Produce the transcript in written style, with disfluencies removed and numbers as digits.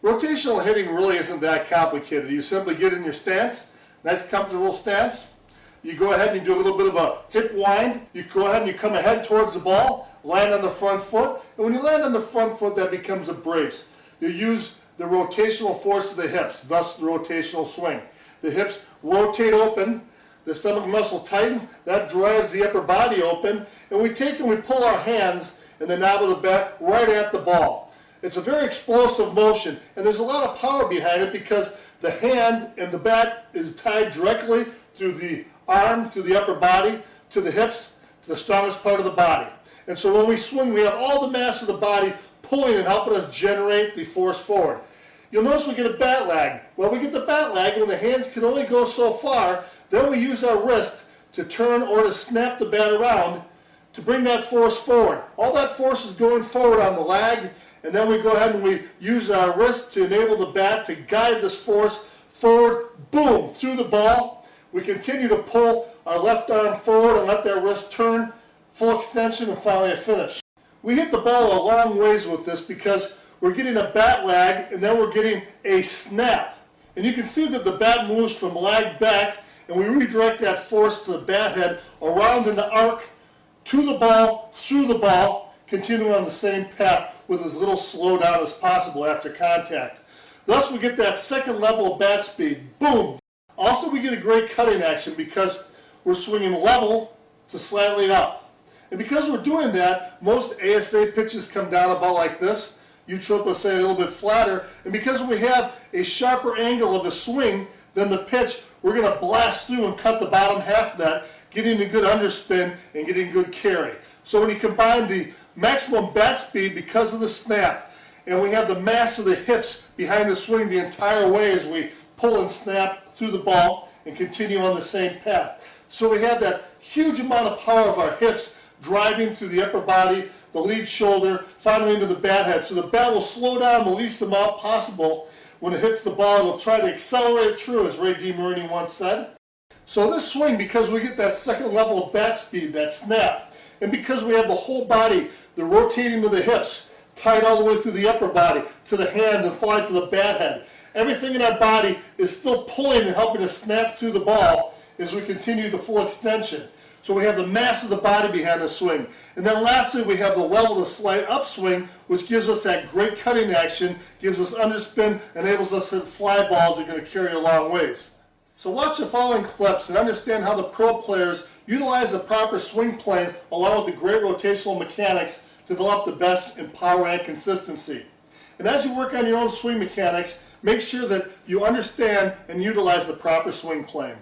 Rotational hitting really isn't that complicated. You simply get in your stance, nice comfortable stance. You go ahead and you do a little bit of a hip wind. You go ahead and you come ahead towards the ball, land on the front foot, and when you land on the front foot, that becomes a brace. You use the rotational force of the hips, thus the rotational swing. The hips rotate open, the stomach muscle tightens, that drives the upper body open, and we take and we pull our hands in the knob of the bat right at the ball. It's a very explosive motion, and there's a lot of power behind it because the hand and the bat is tied directly through the arm, to the upper body, to the hips, to the strongest part of the body. And so when we swing, we have all the mass of the body pulling and helping us generate the force forward. You'll notice we get a bat lag. Well, we get the bat lag when the hands can only go so far. Then we use our wrist to turn or to snap the bat around to bring that force forward. All that force is going forward on the lag, and then we go ahead and we use our wrist to enable the bat to guide this force forward, boom, through the ball. We continue to pull our left arm forward and let that wrist turn, full extension, and finally a finish. We hit the ball a long ways with this because we're getting a bat lag and then we're getting a snap. And you can see that the bat moves from lag back, and we redirect that force to the bat head around in the arc to the ball, through the ball, continuing on the same path with as little slowdown as possible after contact. Thus we get that second level of bat speed, boom. Also we get a great cutting action because we're swinging level to slightly up. And because we're doing that, most ASA pitches come down about like this. U-triple say a little bit flatter. And because we have a sharper angle of the swing than the pitch, we're going to blast through and cut the bottom half of that, getting a good underspin and getting good carry. So when you combine the maximum bat speed because of the snap, and we have the mass of the hips behind the swing the entire way as we pull and snap through the ball and continue on the same path. So we have that huge amount of power of our hips driving through the upper body, the lead shoulder, finally into the bat head. So the bat will slow down the least amount possible. When it hits the ball, it'll try to accelerate through, as Ray DeMarini once said. So this swing, because we get that second level of bat speed, that snap, and because we have the whole body, the rotating of the hips, tied all the way through the upper body, to the hand and fly to the bat head, everything in our body is still pulling and helping us snap through the ball as we continue to full extension. So we have the mass of the body behind the swing. And then lastly, we have the level of the slight upswing, which gives us that great cutting action, gives us underspin, enables us to hit fly balls that are going to carry a long ways. So watch the following clips and understand how the pro players utilize the proper swing plane along with the great rotational mechanics to develop the best in power and consistency. And as you work on your own swing mechanics, make sure that you understand and utilize the proper swing plane.